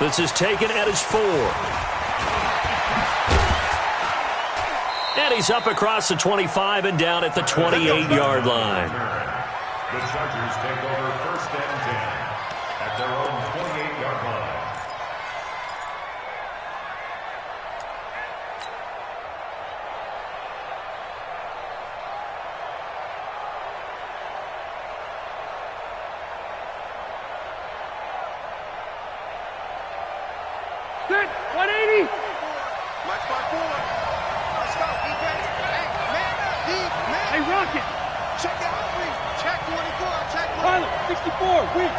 This is taken at his 4. And he's up across the 25 and down at the 28-yard line. The Chargers take over 1st and 10 at their own 28-yard line. Good. 180. Watch my board. Let's go. Defense. Hey, man. Hey, Rocket. Check out 3. Check 24. Check 1. Tyler, 64. Wait.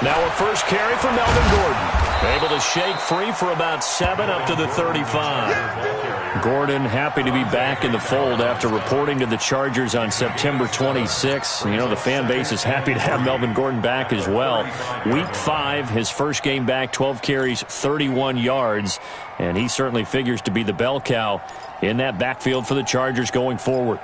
Now a first carry for Melvin Gordon. Able to shake free for about 7 up to the 35. Gordon happy to be back in the fold after reporting to the Chargers on September 26th. You know, the fan base is happy to have Melvin Gordon back as well. Week 5, his first game back, 12 carries, 31 yards. And he certainly figures to be the bell cow in that backfield for the Chargers going forward.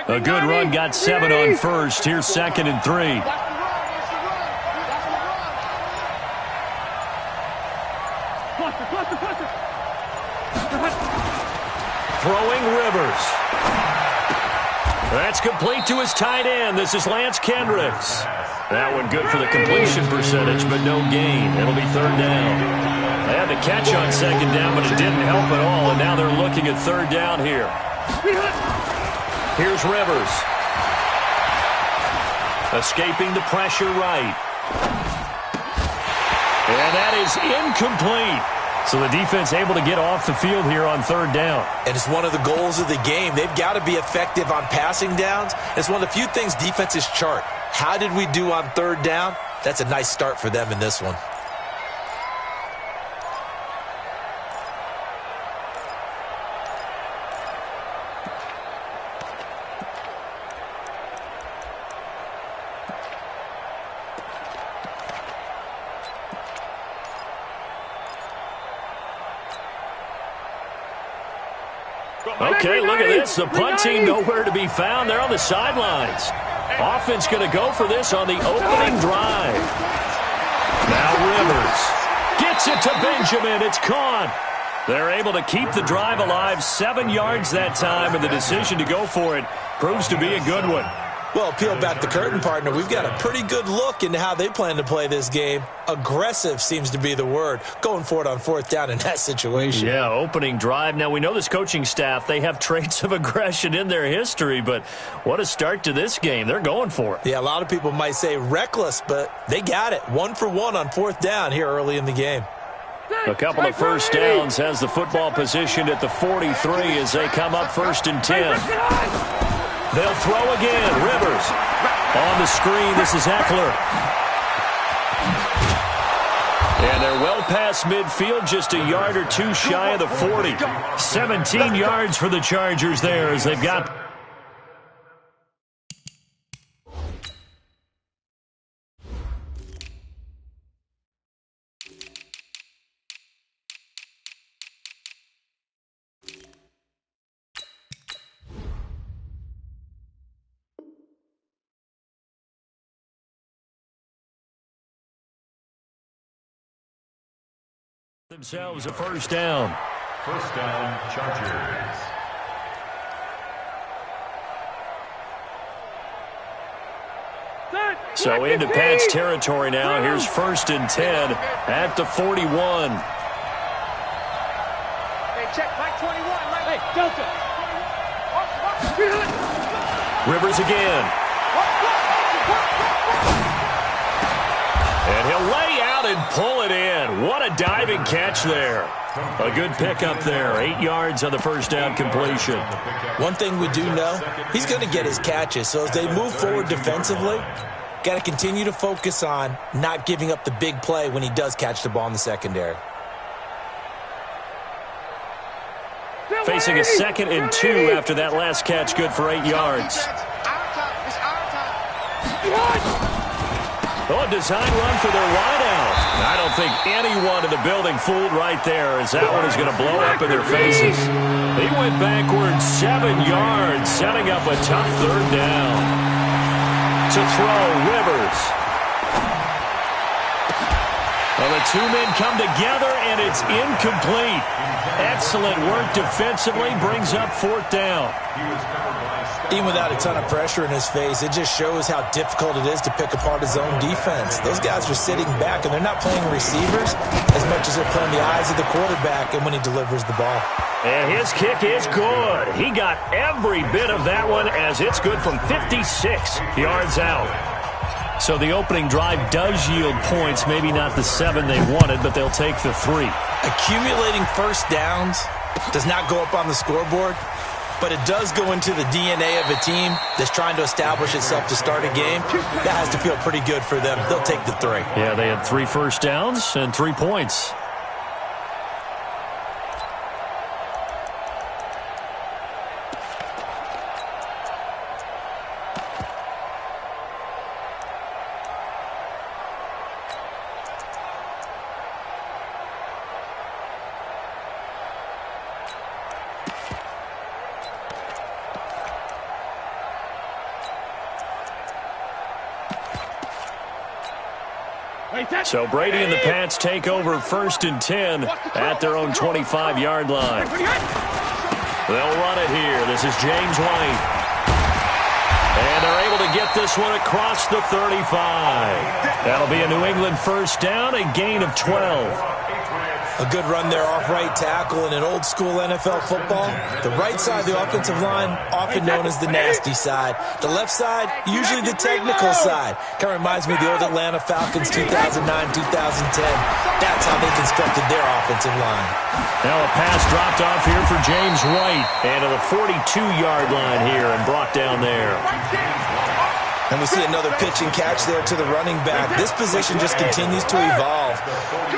A good run, got 7 on first. Here's 2nd and 3. Throwing Rivers. That's complete to his tight end. This is Lance Kendricks. That one good for the completion percentage, but no gain. It'll be 3rd down. They had the catch on 2nd down, but it didn't help at all, and now they're looking at 3rd down here. Here's Rivers. Escaping the pressure right. And that is incomplete. So the defense able to get off the field here on 3rd down. And it's one of the goals of the game. They've got to be effective on passing downs. It's one of the few things defenses chart. How did we do on 3rd down? That's a nice start for them in this one. Okay, look at this. The punt team nowhere to be found. They're on the sidelines. Offense going to go for this on the opening drive. Now Rivers gets it to Benjamin. It's caught. They're able to keep the drive alive. 7 yards that time, and the decision to go for it proves to be a good one. Well, peel back the curtain, partner. We've got a pretty good look into how they plan to play this game. Aggressive seems to be the word. Going for it on 4th down in that situation. Yeah, opening drive. Now, we know this coaching staff, they have traits of aggression in their history, but what a start to this game. They're going for it. Yeah, a lot of people might say reckless, but they got it. 1 for 1 on 4th down here early in the game. A couple of first downs, has the football positioned at the 43 as they come up 1st and 10. They'll throw again. Rivers on the screen. This is Eckler. And they're well past midfield, just a yard or 2 shy of the 40. 17 yards for the Chargers there as they've got... themselves a first down. 1st down, Chargers. So into Pat's territory now. Here's 1st and 10 at the 41. Hey, check Mike 21. Hey, Delta. Rivers again. And he'll lay out and pull it in. What a diving catch there. A good pickup there. 8 yards on the first down completion. One thing we do know, he's going to get his catches. So as they move forward defensively, got to continue to focus on not giving up the big play when he does catch the ball in the secondary. Facing a 2nd and 2 after that last catch, good for 8 yards. Oh, a design run for their wideout. I don't think anyone in the building fooled right there, as that one is going to blow up in their faces. He went backwards 7 yards, setting up a tough third down. To throw, Rivers. Well, the two men come together, and it's incomplete. Excellent work defensively, brings up 4th down. Even without a ton of pressure in his face, it just shows how difficult it is to pick apart his own defense. Those guys are sitting back, and they're not playing receivers as much as they're playing the eyes of the quarterback and when he delivers the ball. And his kick is good. He got every bit of that one, as it's good from 56 yards out. So the opening drive does yield points, maybe not the 7 they wanted, but they'll take the 3. Accumulating first downs does not go up on the scoreboard, but it does go into the DNA of a team that's trying to establish itself to start a game. That has to feel pretty good for them. They'll take the 3. Yeah, they had 3 first downs and 3 points. So Brady and the Pats take over 1st and 10 at their own 25-yard line. They'll run it here. This is James White. And they're able to get this one across the 35. That'll be a New England first down, a gain of 12. A good run there off right tackle in an old-school NFL football. The right side of the offensive line, often known as the nasty side. The left side, usually the technical side. Kind of reminds me of the old Atlanta Falcons 2009-2010. That's how they constructed their offensive line. Now a pass dropped off here for James White. And to the 42-yard line here and brought down there. And we see another pitch and catch there to the running back. This position just continues to evolve.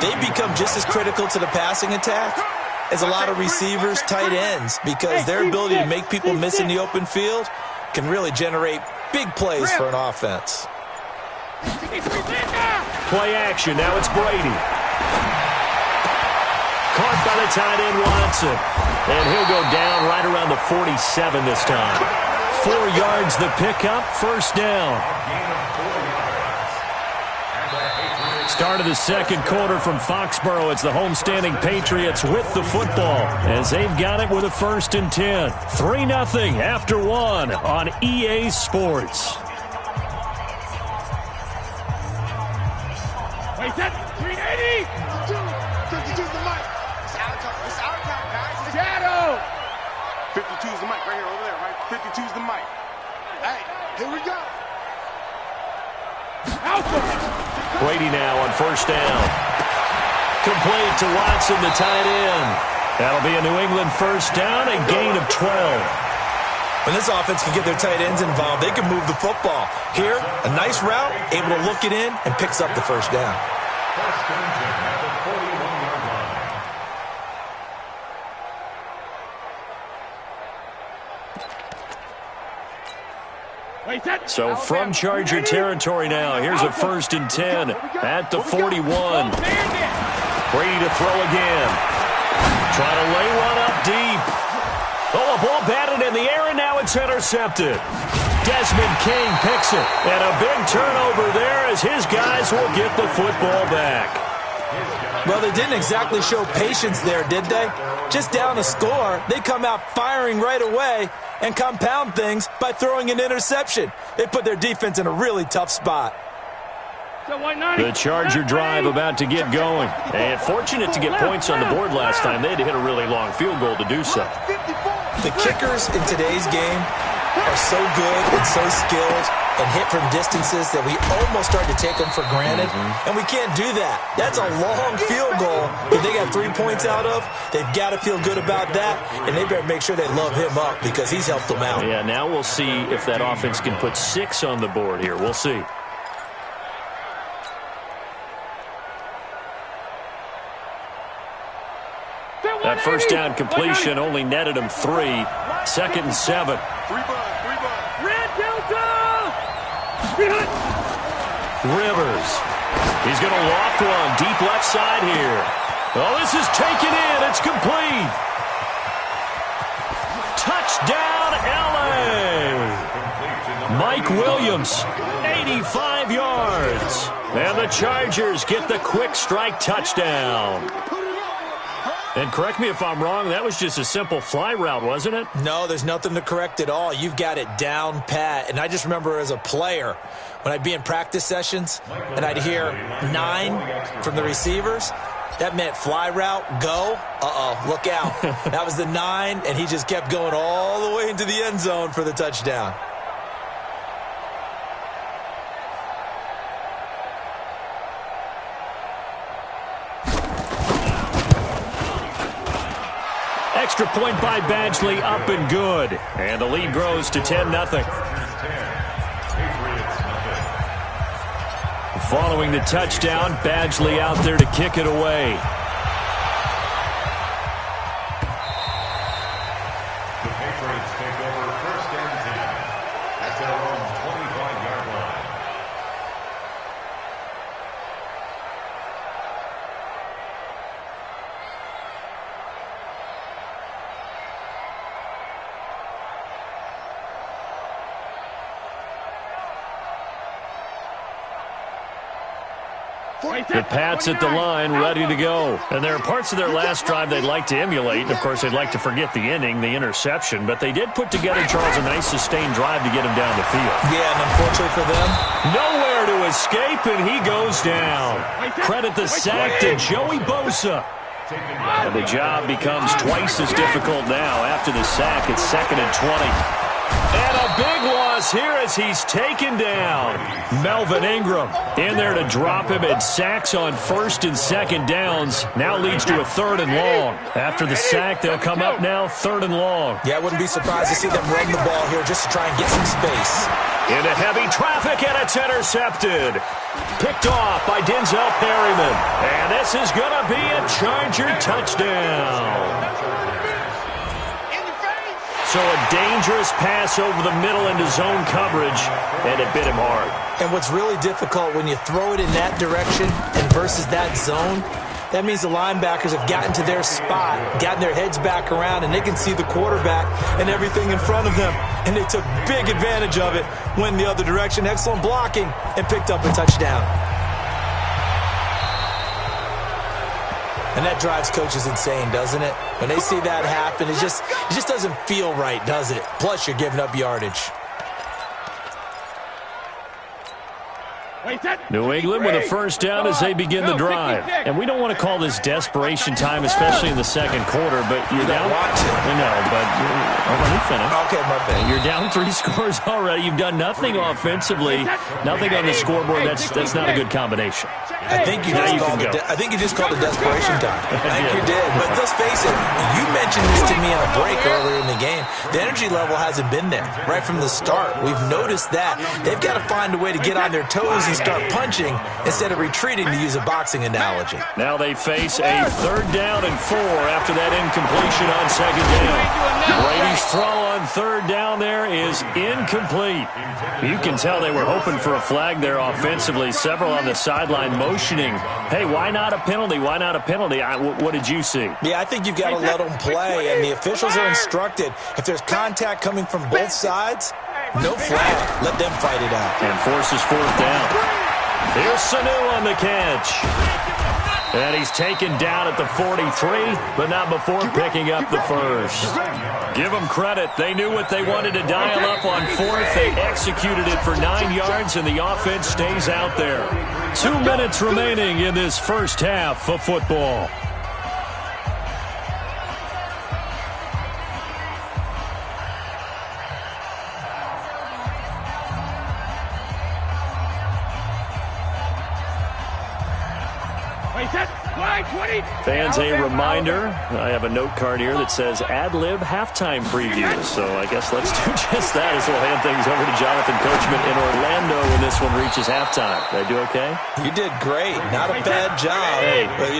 They become just as critical to the passing attack as a lot of receivers, tight ends, because their ability to make people miss in the open field can really generate big plays for an offense. Play action. Now it's Brady. Caught by the tight end Watson. And he'll go down right around the 47 this time. 4 yards the pickup, first down. Start of the second quarter from Foxborough. It's the homestanding Patriots with the football as they've got it with a 1st and 10. 3-0 after 1 on EA Sports. Wait, that 380! 52's the mic. It's our time, guys. Shadow! 52's the mic right here, over there, right? 52's the mic. Hey, here we go. Brady now on first down. Complete to Watson, the tight end. That'll be a New England first down, a gain of 12. When this offense can get their tight ends involved, they can move the football. Here, a nice route, able to look it in, and picks up the first down. First and 10 at the 41-yard line. So from Charger territory now, here's a 1st and 10 at the 41. Brady to throw again. Trying to lay one up deep. Oh, a ball batted in the air, and now it's intercepted. Desmond King picks it. And a big turnover there as his guys will get the football back. Well, they didn't exactly show patience there, did they? Just down a score, they come out firing right away and compound things by throwing an interception. They put their defense in a really tough spot. The Charger drive about to get going. And fortunate to get points on the board last time. They had to hit a really long field goal to do so. The kickers in today's game are so good and so skilled and hit from distances that we almost start to take them for granted. And we can't do that. That's a long field goal that they got 3 points out of. They've got to feel good about that, and they better make sure they love him up because he's helped them out. Yeah, now we'll see if that offense can put 6 on the board here. We'll see. That first down completion only netted him 3. 2nd and 7. Red Delta! Rivers. He's going to loft one deep left side here. Oh, this is taken in. It's complete. Touchdown, L.A. Mike Williams, 85 yards. And the Chargers get the quick strike touchdown. And correct me if I'm wrong, that was just a simple fly route, wasn't it? No, there's nothing to correct at all. You've got it down pat. And I just remember as a player, when I'd be in practice sessions and I'd hear 9 from the receivers, that meant fly route, go, look out. That was the 9, and he just kept going all the way into the end zone for the touchdown. Extra point by Badgley, up and good. And the lead grows to 10-0. Following the touchdown, Badgley out there to kick it away. The Patriots take over 1st and 10 at their own 25-yard line. The Pats at the line, ready to go. And there are parts of their last drive they'd like to emulate. And, of course, they'd like to forget the ending, the interception. But they did put together, Charles, a nice sustained drive to get him down the field. Yeah, and unfortunately for them, nowhere to escape, and he goes down. Credit the sack to Joey Bosa. And the job becomes twice as difficult now. After the sack, it's 2nd and 20. And a big loss here as he's taken down. Melvin Ingram in there to drop him, and sacks on 1st and 2nd downs. Now leads to a 3rd and long. After the sack, they'll come up now 3rd and long. Yeah, I wouldn't be surprised to see them run the ball here just to try and get some space. Into heavy traffic, and it's intercepted. Picked off by Denzel Perryman. And this is going to be a Charger touchdown. So a dangerous pass over the middle into zone coverage, and it bit him hard. And what's really difficult when you throw it in that direction and versus that zone, that means the linebackers have gotten to their spot, gotten their heads back around, and they can see the quarterback and everything in front of them. And they took big advantage of it, went the other direction, excellent blocking, and picked up a touchdown. And that drives coaches insane, doesn't it? When they see that happen, it just doesn't feel right, does it? Plus, you're giving up yardage. New England with a 1st down as they begin the drive. And we don't want to call this desperation time, especially in the 2nd quarter, but you're down. No, but let me finish. Okay, my bad. You're down 3 scores already. You've done nothing offensively, nothing on the scoreboard. That's not a good combination. I think you just called it desperation time. I think you did. But let's face it, you mentioned this to me in a break earlier in the game. The energy level hasn't been there right from the start. We've noticed that. They've got to find a way to get on their toes and start punching instead of retreating, to use a boxing analogy. Now they face a 3rd down and 4 after that incompletion on 2nd down. Brady's throw on 3rd down there is incomplete. You can tell they were hoping for a flag there offensively. Several on the sideline motioning, hey, why not a penalty? Why not a penalty? What did you see? Yeah, I think you've got to let them play, and the officials are instructed, if there's contact coming from both sides, no flag. Let them fight it out. And forces 4th down. Here's Sanu on the catch. And he's taken down at the 43, but not before picking up the 1st. Give them credit. They knew what they wanted to dial up on 4th. They executed it for 9 yards, and the offense stays out there. 2 minutes remaining in this 1st half of football. Fans, a reminder, I have a note card here that says ad-lib halftime previews. So I guess let's do just that as we'll hand things over to Jonathan Coachman in Orlando when this one reaches halftime. Did I do okay? You did great. Not a bad job. Hey, but,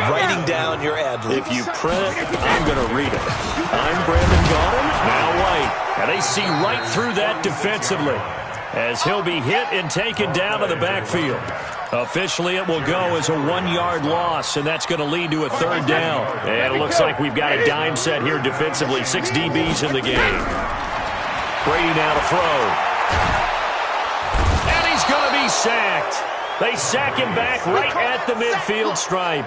writing down your ad-libs. If you print it, I'm going to read it. I'm Brandon Gaudin, now White. And they see right through that defensively. as he'll be hit and taken down to the backfield. Officially, it will go as a 1-yard loss, and that's going to lead to a third down. And it looks like we've got a dime set here defensively. 6 DBs in the game. Brady now to throw. And he's going to be sacked. They sack him back right at the midfield stripe.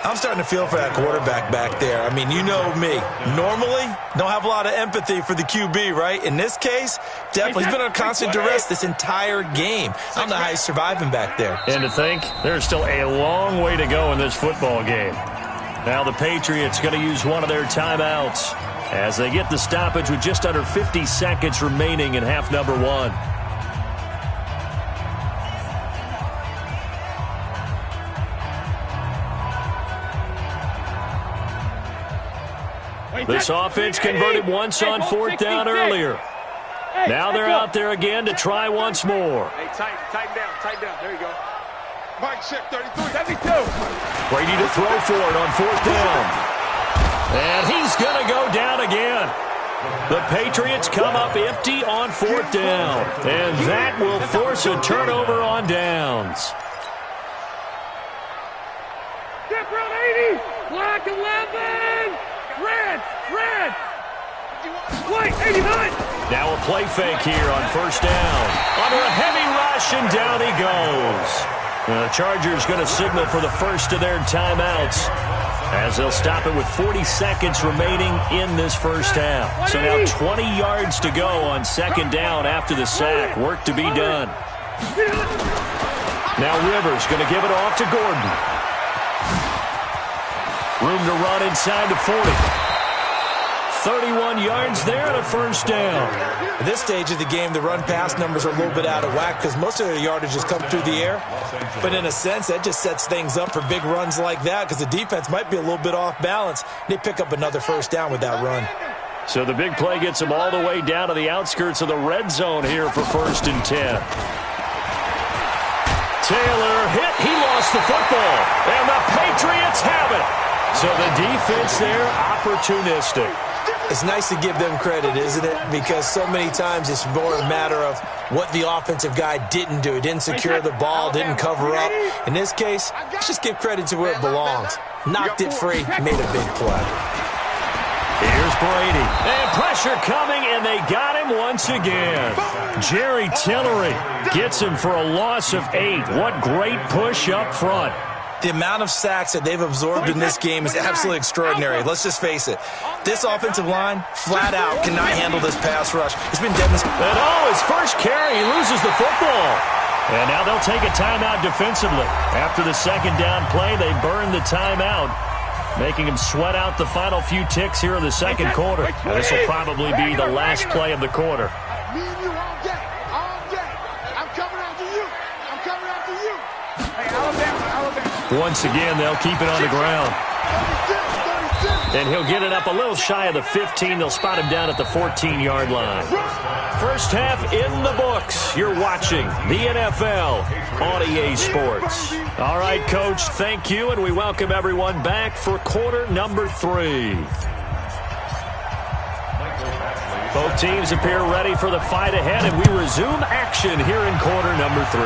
I'm starting to feel for that quarterback back there. I mean, you know me. Normally, don't have a lot of empathy for the QB, right? In this case, definitely. He's been under constant duress this entire game. I don't know how he's surviving back there. And to think, there's still a long way to go in this football game. Now the Patriots going to use one of their timeouts as they get the stoppage with just under 50 seconds remaining in half number 1. This offense converted once on 4th down earlier. Now they're out there again to try once more. Hey, tighten down. There you go. Mike, check 33. 72. Brady to throw for it on 4th down. And he's going to go down again. The Patriots come up empty on 4th down. And that will force a turnover on downs. Step round 80. Black 11. Red. White 89. Now a play fake here on 1st down. Under a heavy rush, and down he goes. The Chargers going to signal for the first of their timeouts as they'll stop it with 40 seconds remaining in this first half. So now 20 yards to go on 2nd down after the sack. Work to be done. Now Rivers going to give it off to Gordon. Room to run inside the 40. 31 yards there and a 1st down. At this stage of the game, the run-pass numbers are a little bit out of whack because most of their yardage has come through the air. But in a sense, that just sets things up for big runs like that because the defense might be a little bit off balance. They pick up another 1st down with that run. So the big play gets them all the way down to the outskirts of the red zone here for 1st and 10. Taylor hit. He lost the football. And the Patriots have it. So the defense there, opportunistic. It's nice to give them credit, isn't it? Because so many times it's more a matter of what the offensive guy didn't do. He didn't secure the ball, didn't cover up. In this case, let's just give credit to where it belongs. Knocked it free, made a big play. Here's Brady. And pressure coming, and they got him once again. Jerry Tillery gets him for a loss of 8. What great push up front. The amount of sacks that they've absorbed in this game is absolutely extraordinary. Let's just face it. This offensive line, flat out, cannot handle this pass rush. It's been demonstrated. And his first carry, he loses the football. And now they'll take a timeout defensively. After the 2nd down play, they burn the timeout, making him sweat out the final few ticks here in the 2nd quarter. And this will probably be the last play of the quarter. Me and you all day. I'm coming after you. Hey, Alabama. Once again, they'll keep it on the ground. And he'll get it up a little shy of the 15. They'll spot him down at the 14-yard line. First half in the books. You're watching the NFL on EA Sports. All right, Coach, thank you, and we welcome everyone back for quarter number 3. Both teams appear ready for the fight ahead, and we resume action here in quarter number 3.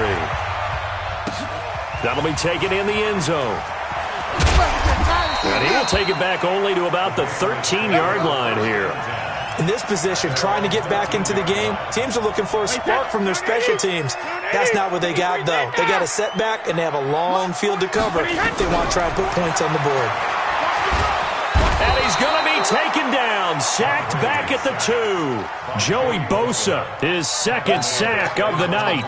That'll be taken in the end zone. And he'll take it back only to about the 13-yard line here. In this position, trying to get back into the game, teams are looking for a spark from their special teams. That's not what they got, though. They got a setback, and they have a long field to cover if they want to try and put points on the board. And he's going to be taken down, sacked back at the 2. Joey Bosa, his 2nd sack of the night.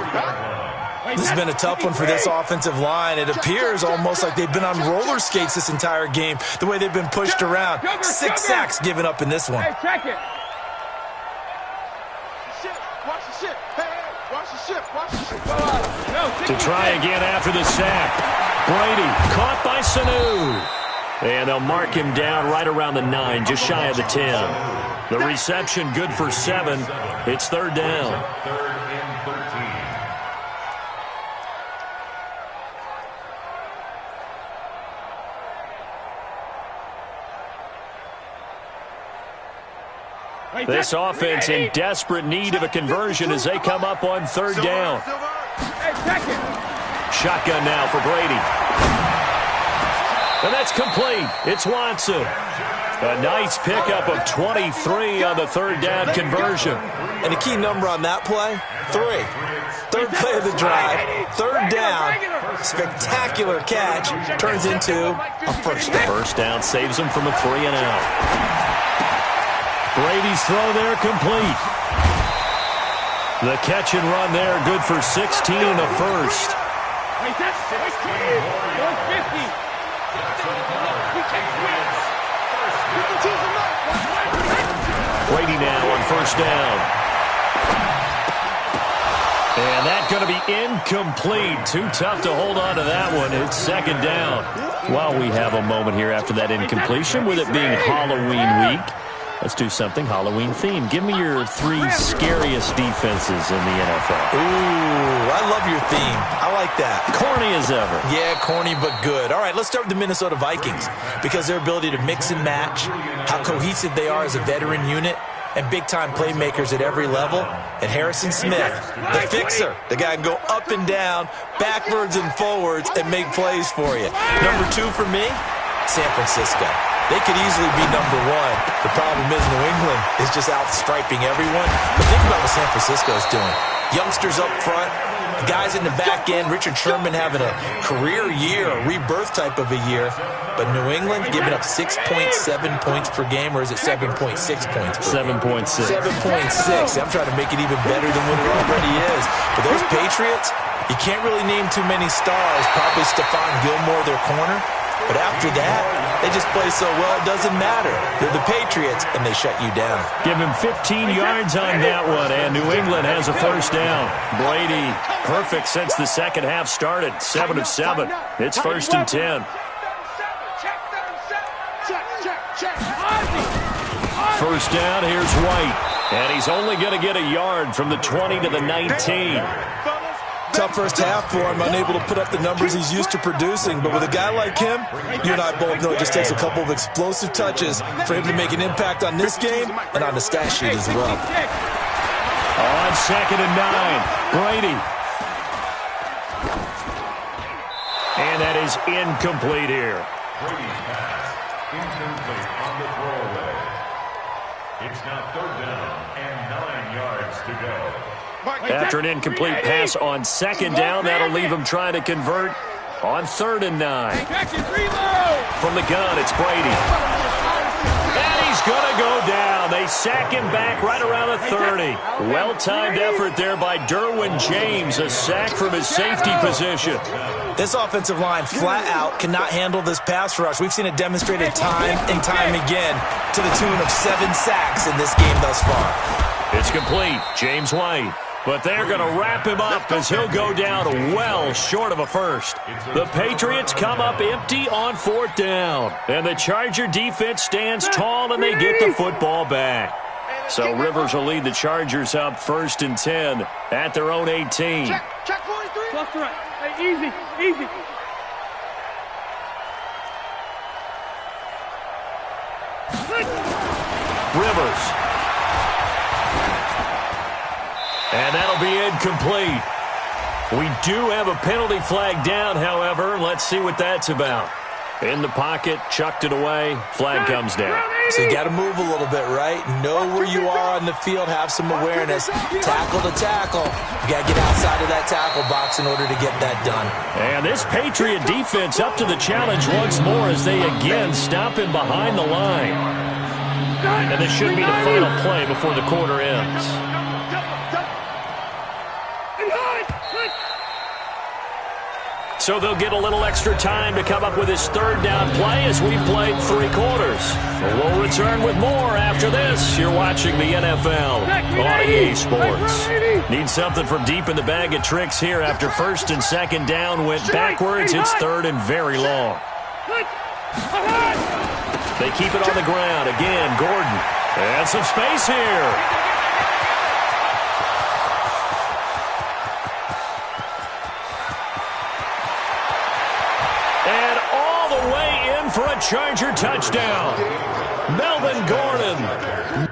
This has been a tough one for this offensive line. It appears almost like they've been on roller skates this entire game, the way they've been pushed around. 6 sacks given up in this one. Hey, check it. Watch the ship. Hey, watch the ship. To try again after the sack. Brady caught by Sanu. And they'll mark him down right around the 9, just shy of the 10. The reception good for 7. It's 3rd down. 3rd and 13. This offense in desperate need of a conversion as they come up on third down. Shotgun now for Brady. And that's complete. It's Watson. A nice pickup of 23 on the third down conversion. And the key number on that play, 3. Third play of the drive, third down, spectacular catch, turns into a first down. First down saves him from a 3 and out. Brady's throw there complete. The catch and run there, good for 16 and a first. Brady now on first down. And that's going to be incomplete. Too tough to hold on to that one. It's second down. While we have a moment here after that incompletion, with it being Halloween week, let's do something Halloween themed. Give me your 3 scariest defenses in the NFL. Ooh, I love your theme. I like that. Corny as ever. Yeah, corny but good. All right, let's start with the Minnesota Vikings because their ability to mix and match, how cohesive they are as a veteran unit, and big-time playmakers at every level. And Harrison Smith, the fixer, the guy can go up and down, backwards and forwards, and make plays for you. Number 2 for me, San Francisco. They could easily be number 1. The problem is New England is just outstriping everyone. But think about what San Francisco is doing. Youngsters up front, guys in the back end, Richard Sherman having a career year, a rebirth type of a year. But New England giving up 6.7 points per game, or is it 7.6 points per game? 7.6. 7.6. I'm trying to make it even better than what it already is. But those Patriots, you can't really name too many stars. Probably Stephon Gilmore, their corner. But after that, they just play so well, it doesn't matter. They're the Patriots, and they shut you down. Give him 15 yards on that one, and New England has a first down. Brady, perfect since the second half started. 7 of 7. It's first and 10. First down, here's White. And he's only going to get a yard from the 20 to the 19. Tough first half for him, unable to put up the numbers he's used to producing. But with a guy like him, you and I both know it just takes a couple of explosive touches for him to make an impact on this game and on the stat sheet as well. On second and 9, Brady. And that is incomplete here. Brady's pass, incomplete on the throwaway. It's now third down and 9 yards to go. After an incomplete pass on second down, that'll leave him trying to convert on third and 9. From the gun, it's Brady. And he's going to go down. They sack him back right around the 30. Well-timed effort there by Derwin James, a sack from his safety position. This offensive line flat out cannot handle this pass rush. We've seen it demonstrated time and time again to the tune of 7 sacks in this game thus far. It's complete. James White. But they're going to wrap him up as he'll go down well short of a first. The Patriots come up empty on fourth down. And the Charger defense stands tall and they get the football back. So Rivers will lead the Chargers up first and 10 at their own 18. Check 43. Left to right. Hey, easy. Rivers. And that'll be incomplete. We do have a penalty flag down, however. Let's see what that's about. In the pocket, chucked it away. Flag comes down. So you got to move a little bit, right? Know where you are on the field. Have some awareness. Tackle to tackle. You got to get outside of that tackle box in order to get that done. And this Patriot defense up to the challenge once more as they again stop him behind the line. And this should be the final play before the quarter ends. So they'll get a little extra time to come up with his third down play as we've played 3 quarters. We'll return with more after this. You're watching the NFL on EA Sports. Need something from deep in the bag of tricks here after first and second down went backwards. It's third and very long. They keep it on the ground. Again, Gordon. And some space here. For a Charger touchdown. Melvin Gordon.